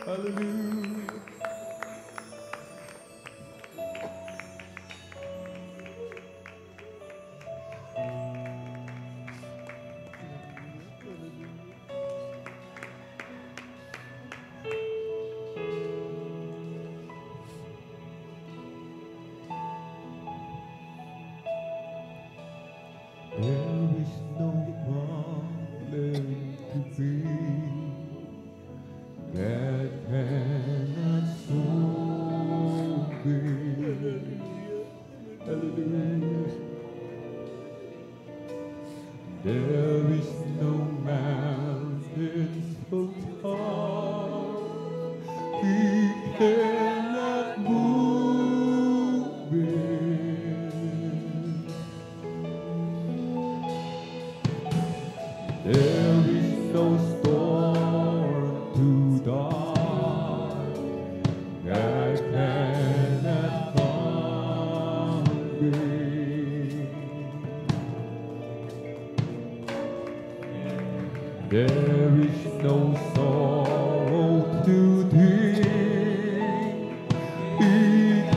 Hallelujah. There is no problem to be that cannot solve it. Hallelujah. There is no mountain so tall He cannot move it. There is no storm too dark that cannot calm it. There is no sorrow too deep He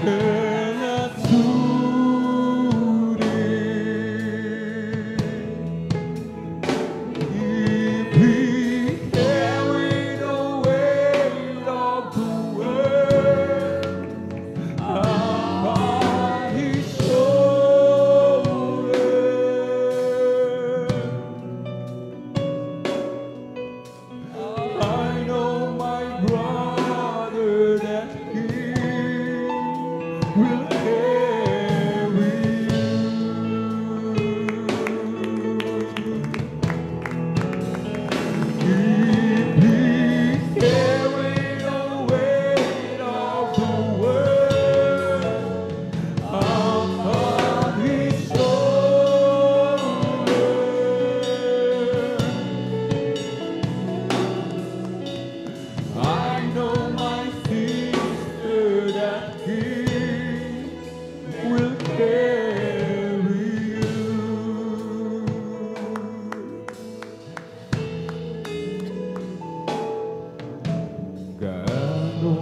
cannot soothe it. If He carried away all the world upon His shoulder, I know my brother that He will carry you. If He carried away all the world upon His shoulder, I know my sister that He will carry you. Gaano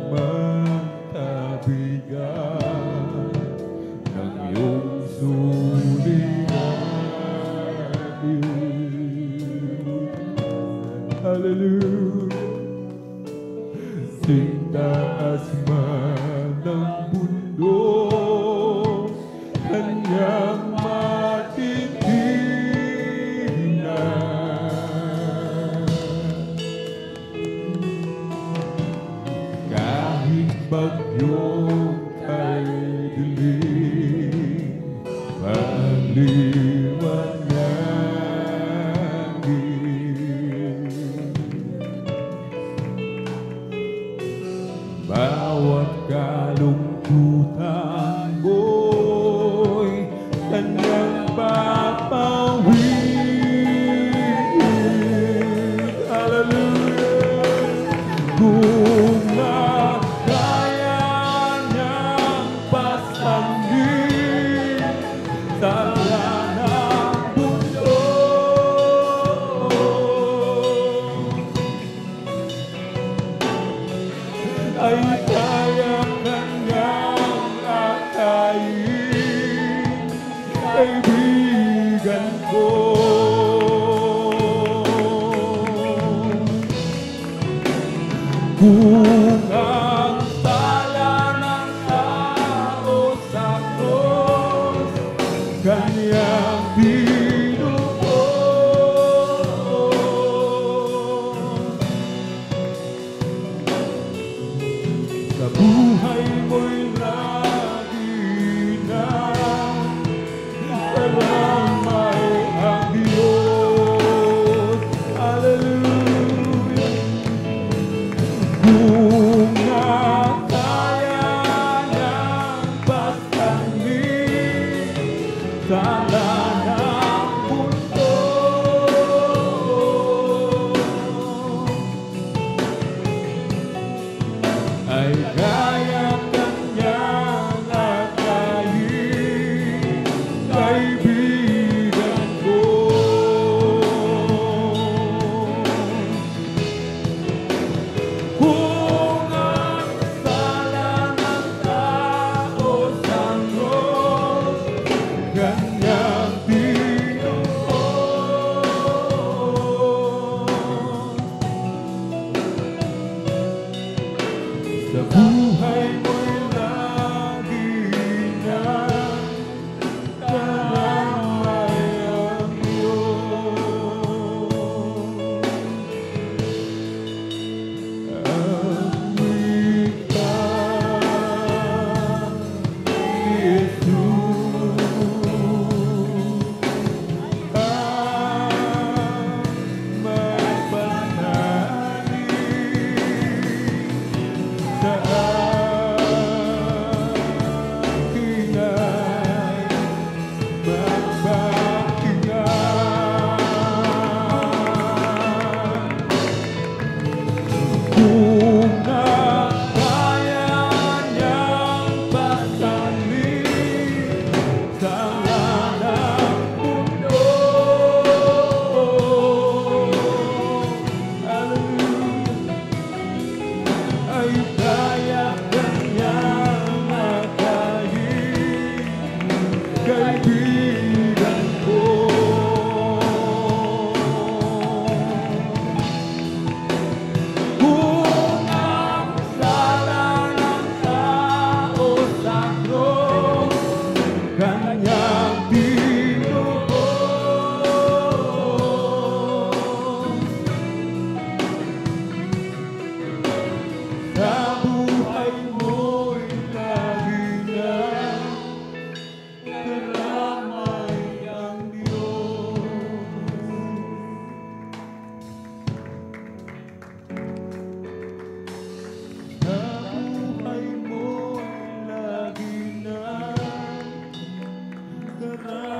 man kabigat ng iyong suliranin. Hallelujah. Sintaas man ng mundo, kanyang matitingnan. Kahit bagyong kay dilim, paliwanagin. Bawat kalungkutan mo'y kanyang papawid. Hallelujah. Kung kaya niyang pasanin sa lanang mundo, ay kaya kanyang akayin, kaibigan ko. Kung ang sala ng tao sa krus, kanyang binubuo, sa buhay mo'y lagi na kalamay ang Diyos. Hallelujah. Kung kaya niyang pasanin sa lanang mundo, ay kaya kanyang akayin, kaibigan ko. Kung sa buhay mo'y lagi na karamay ang Diyos. Ang wika ni Jesus ang may panalig sa akin ay magpakingan. Kung nakaya niyang pasanin sa lanang mundo, hallelujah, ay kaya kanyang makahin kaibigan ko. Kung ang sala ng tao sakro, kanyang tinuod. Sa buhay mo'y lagi na karamay ang Diyos. Sa buhay mo'y lagi na karamay